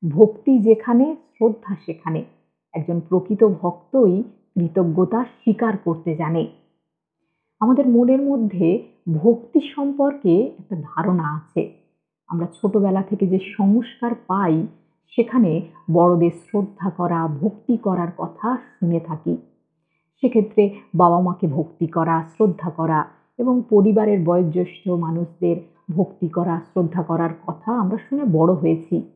ভক্তি যেখানে, শ্রদ্ধা সেখানে। একজন প্রকৃত ভক্তই কৃতজ্ঞতা স্বীকার করতে জানে। আমাদের মনের মধ্যে ভক্তি সম্পর্কে একটা ধারণা আছে। আমরা ছোটবেলা থেকে যে সংস্কার পাই, সেখানে বড়দের শ্রদ্ধা করা, ভক্তি করার কথা শুনে থাকি। সেক্ষেত্রে বাবা-মাকে ভক্তি করা, শ্রদ্ধা করা এবং পরিবারের বয়োজ্যেষ্ঠ মানুষদের ভক্তি করা, শ্রদ্ধা করার কথা আমরা শুনে বড় হয়েছি।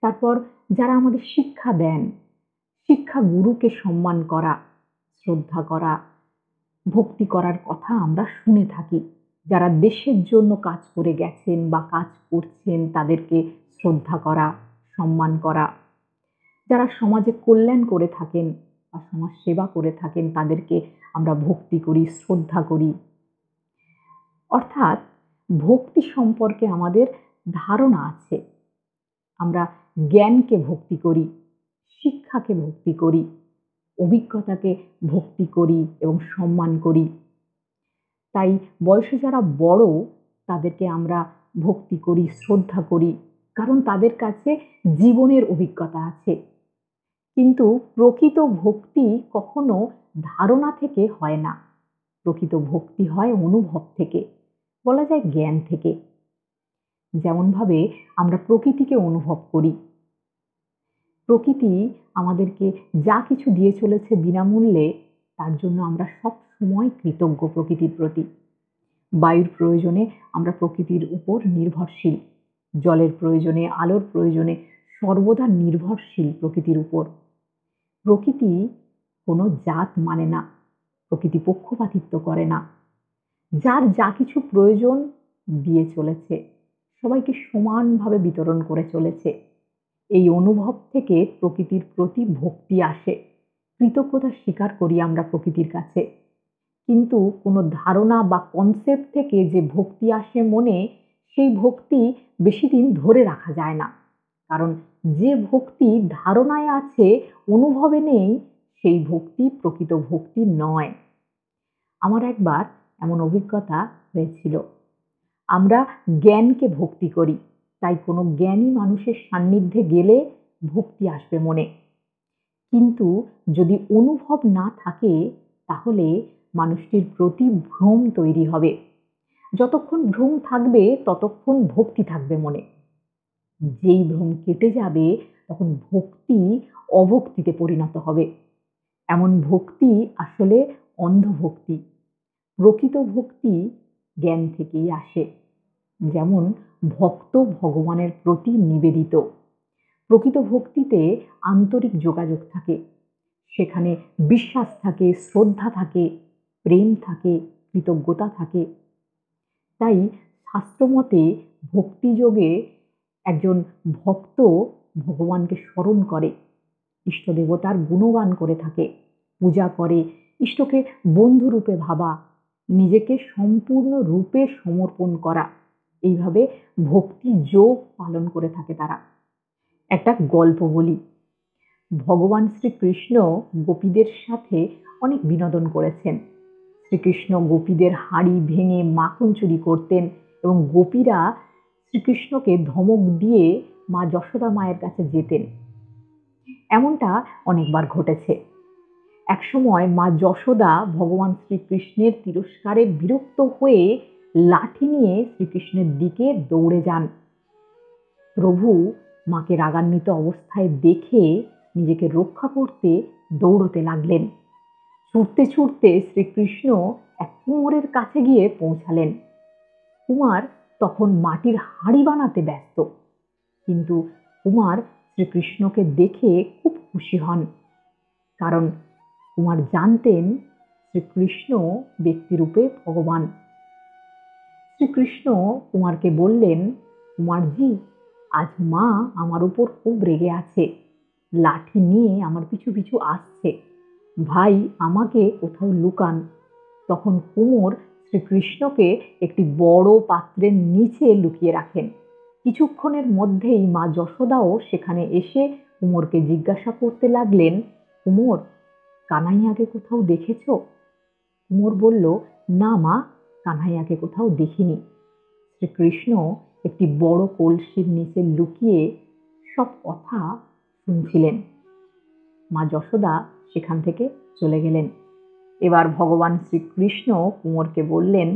তারপর যারা আমাদের শিক্ষা দেন, শিক্ষা গুরুকে সম্মান করা, শ্রদ্ধা করা, ভক্তি করার কথা আমরা শুনে থাকি। যারা দেশের জন্য কাজ করে গেছেন বা কাজ করছেন তাদেরকে শ্রদ্ধা করা, সম্মান করা। যারা সমাজে কল্যাণ করে থাকেন বা সমাজ সেবা করে থাকেন তাদেরকে আমরা ভক্তি করি, শ্রদ্ধা করি। অর্থাৎ ভক্তি সম্পর্কে আমাদের ধারণা আছে। আমরা জ্ঞানকে ভক্তি করি, শিক্ষাকে ভক্তি করি, অভিজ্ঞতাকে ভক্তি করি এবং সম্মান করি। তাই বয়সে যারা বড় তাদেরকে আমরা ভক্তি করি, শ্রদ্ধা করি, কারণ তাদের কাছে জীবনের অভিজ্ঞতা আছে। কিন্তু প্রকৃত ভক্তি কখনো ধারণা থেকে হয় না। প্রকৃত ভক্তি হয় অনুভব থেকে, বলা যায় জ্ঞান থেকে। যেমনভাবে আমরা প্রকৃতিকে অনুভব করি। প্রকৃতি আমাদেরকে যা কিছু দিয়ে চলেছে বিনামূল্যে, তার জন্য আমরা সবসময় কৃতজ্ঞ প্রকৃতির প্রতি। বায়ুর প্রয়োজনে আমরা প্রকৃতির উপর নির্ভরশীল। জলের প্রয়োজনে, আলোর প্রয়োজনে সর্বদা নির্ভরশীল প্রকৃতির উপর। প্রকৃতি কোনো জাত মানে না, প্রকৃতি পক্ষপাতিত্ব করে না। যার যা কিছু প্রয়োজন দিয়ে চলেছে, সবাইকে সমানভাবে বিতরণ করে চলেছে। এই অনুভব থেকে প্রকৃতির প্রতি ভক্তি আসে। কৃতজ্ঞতা স্বীকার করি আমরা প্রকৃতির কাছে। কিন্তু কোনো ধারণা বা কনসেপ্ট থেকে যে ভক্তি আসে মনে, সেই ভক্তি বেশিদিন ধরে রাখা যায় না। কারণ যে ভক্তি ধারণায় আছে, অনুভবে নেই, সেই ভক্তি প্রকৃত ভক্তি নয়। আমার একবার এমন অভিজ্ঞতা হয়েছিল। আমরা জ্ঞানকে ভক্তি করি, তাই কোনো জ্ঞানী মানুষের সান্নিধ্যে গেলে ভক্তি আসবে মনে। কিন্তু যদি অনুভব না থাকে, তাহলে মানুষটির প্রতি ভ্রম তৈরি হবে। যতক্ষণ ভ্রম থাকবে ততক্ষণ ভক্তি থাকবে মনে। যেই ভ্রম কেটে যাবে তখন ভক্তি অভক্তিতে পরিণত হবে। এমন ভক্তি আসলে অন্ধভক্তি। প্রকৃত ভক্তি জ্ঞান থেকেই আসে। যেমন ভক্ত ভগবানের প্রতি নিবেদিত। প্রকৃত ভক্তিতে আন্তরিক যোগাযোগ থাকে। সেখানে বিশ্বাস থাকে, শ্রদ্ধা থাকে, প্রেম থাকে, কৃতজ্ঞতা থাকে। তাই শাস্ত্রমতে ভক্তিযোগে একজন ভক্ত ভগবানকে স্মরণ করে, ইষ্টদেবতার গুণগান করে থাকে, পূজা করে, ইষ্টকে বন্ধুরূপে ভাবা, নিজেকে সম্পূর্ণ রূপে সমর্পণ করা। এইভাবে ভক্তি যোগ পালন করে থাকে তারা। একটা গল্প বলি। ভগবান শ্রীকৃষ্ণ গোপীদের সাথে অনেক বিনোদন করেছেন। শ্রীকৃষ্ণ গোপীদের হাঁড়ি ভেঙে মাখন চুরি করতেন এবং গোপীরা শ্রীকৃষ্ণকে ধমক দিয়ে মা যশোদা মায়ের কাছে যেতেন। এমনটা অনেকবার ঘটেছে। একসময় মা যশোদা ভগবান শ্রীকৃষ্ণের তিরস্কারে বিরক্ত হয়ে লাঠি নিয়ে শ্রীকৃষ্ণের দিকে দৌড়ে যান। প্রভু মাকে রাগান্বিত অবস্থায় দেখে নিজেকে রক্ষা করতে দৌড়তে লাগলেন। ছুটতে ছুটতে শ্রীকৃষ্ণ এক কুমোরের কাছে গিয়ে পৌঁছালেন। কুমার তখন মাটির হাঁড়ি বানাতে ব্যস্ত। কিন্তু কুমার শ্রীকৃষ্ণকে দেখে খুব খুশি হন, কারণ কুমার জানতেন শ্রীকৃষ্ণ ব্যক্তিরূপে ভগবান। শ্রীকৃষ্ণ কুমারকে বললেন, কুমারজি, আজ মা আমার উপর খুব রেগে আছে, লাঠি নিয়ে আমার পিছু পিছু আসছে, ভাই আমাকে কোথাও লুকান। তখন কুমোর শ্রীকৃষ্ণকে একটি বড় পাত্রের নিচে লুকিয়ে রাখেন। কিছুক্ষণের মধ্যেই মা যশোদাও সেখানে এসে কুমোরকে জিজ্ঞাসা করতে লাগলেন, কুমোর, কানাইয়াকে কোথাও দেখেছ? কুমোর বলল, না মা, কানাইয়াকে কোথাও দেখিনি। শ্রীকৃষ্ণ একটি বড় কলসির নিচে লুকিয়ে সব কথা শুনছিলেন। মা যশোদা সেখান থেকে চলে গেলেন। এবার ভগবান শ্রীকৃষ্ণ কুমোরকে বললেন,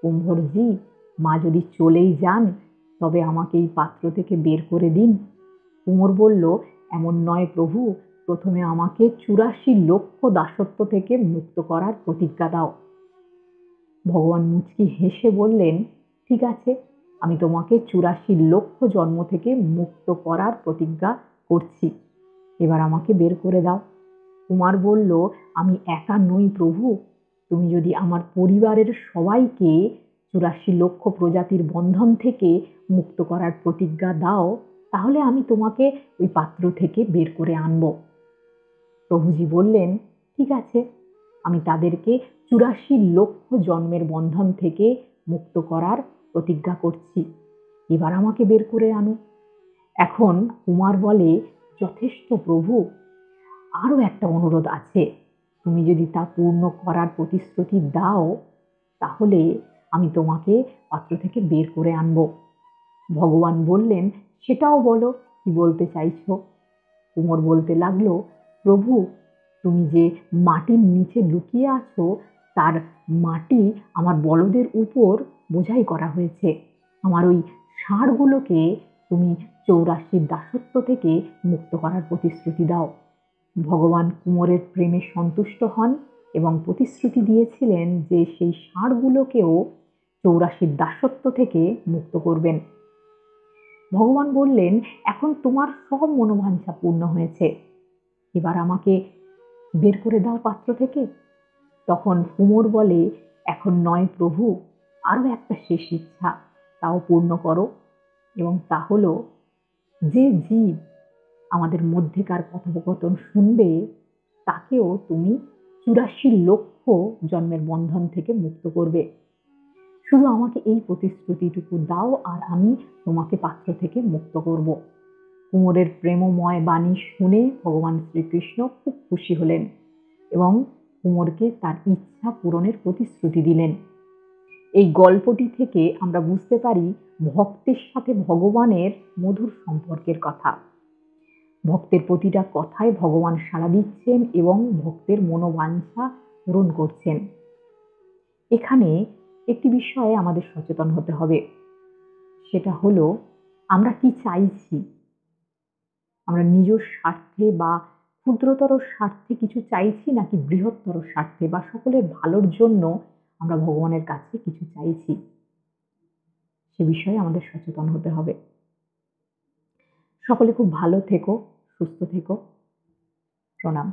কুম্ভরজি, মা যদি চলেই যান তবে আমাকে এই পাত্র থেকে বের করে দিন। কুমোর বলল, এমন নয় প্রভু, প্রথমে আমাকে ৮৪ লক্ষ দাসত্ব থেকে মুক্ত করার প্রতিজ্ঞা দাও। ভগবান মুচকি হেসে বললেন, ঠিক আছে, আমি তোমাকে ৮৪ লক্ষ জন্ম থেকে মুক্ত করার প্রতিজ্ঞা করছি, এবার আমাকে বের করে দাও। কুমার বলল, আমি একা নই প্রভু, তুমি যদি আমার পরিবারের সবাইকে ৮৪ লক্ষ প্রজাতির বন্ধন থেকে মুক্ত করার প্রতিজ্ঞা দাও, তাহলে আমি তোমাকে ওই পাত্র থেকে বের করে আনব। প্রভুজি বললেন, ঠিক আছে, আমি তাদেরকে ৮৪ লক্ষ জন্মের বন্ধন থেকে মুক্ত করার প্রতিজ্ঞা করছি, এবার আমাকে বের করে আনো। এখন কুমার বলে, যথেষ্ট প্রভু, আরও একটা অনুরোধ আছে, তুমি যদি তা পূর্ণ করার প্রতিশ্রুতি দাও তাহলে আমি তোমাকে পাত্র থেকে বের করে আনব। ভগবান বললেন, সেটাও বলো, কি বলতে চাইছো। কুমোর বলতে লাগলো, প্রভু, তুমি যে মাটির নিচে লুকিয়ে আছো তার মাটি আমার বলদের উপর বোঝাই করা হয়েছে। আমার ওই ষাঁড়গুলোকে তুমি ৮৪ দাসত্ব থেকে মুক্ত করার প্রতিশ্রুতি দাও। ভগবান কুমোরের প্রেমে সন্তুষ্ট হন এবং প্রতিশ্রুতি দিয়েছিলেন যে সেই ষাঁড়গুলোকেও ৮৪ দাসত্ব থেকে মুক্ত করবেন। ভগবান বললেন, এখন তোমার সব মনোবাঞ্ছা পূর্ণ হয়েছে, এবার আমাকে বের করে দাও পাত্র থেকে। তখন কুমোর বলে, এখন নয় প্রভু, আরও একটা শেষ ইচ্ছা, তাও পূর্ণ করো। এবং তা হলো, যে জীব আমাদের মধ্যেকার কথোপকথন শুনবে তাকেও তুমি ৮৪ লক্ষ জন্মের বন্ধন থেকে মুক্ত করবে। শুধু আমাকে এই প্রতিশ্রুতিটুকু দাও আর আমি তোমাকে পাত্র থেকে মুক্ত করব। কুমোরের প্রেমময় বাণী শুনে ভগবান শ্রীকৃষ্ণ খুব খুশি হলেন এবং কুমোরকে তার ইচ্ছা পূরণের প্রতিশ্রুতি দিলেন। এই গল্পটি থেকে আমরা বুঝতে পারি ভক্তের সাথে ভগবানের মধুর সম্পর্কের কথা। ভক্তের প্রতিটা কথায় ভগবান সাড়া দিচ্ছেন এবং ভক্তের মনোবাঞ্ছা পূরণ করছেন। এখানে একটি বিষয়ে আমাদের সচেতন হতে হবে, সেটা হলো আমরা কি চাইছি। আমরা নিজ স্বার্থে বা ক্ষুদ্রতর স্বার্থে কিছু চাইছি, নাকি বৃহত্তর স্বার্থে বা সকলের ভালোর জন্য আমরা ভগবানের কাছে কিছু চাইছি, সে বিষয়ে আমাদের সচেতন হতে হবে। সকলে খুব ভালো থেকো, সুস্থ থেকো। প্রণাম।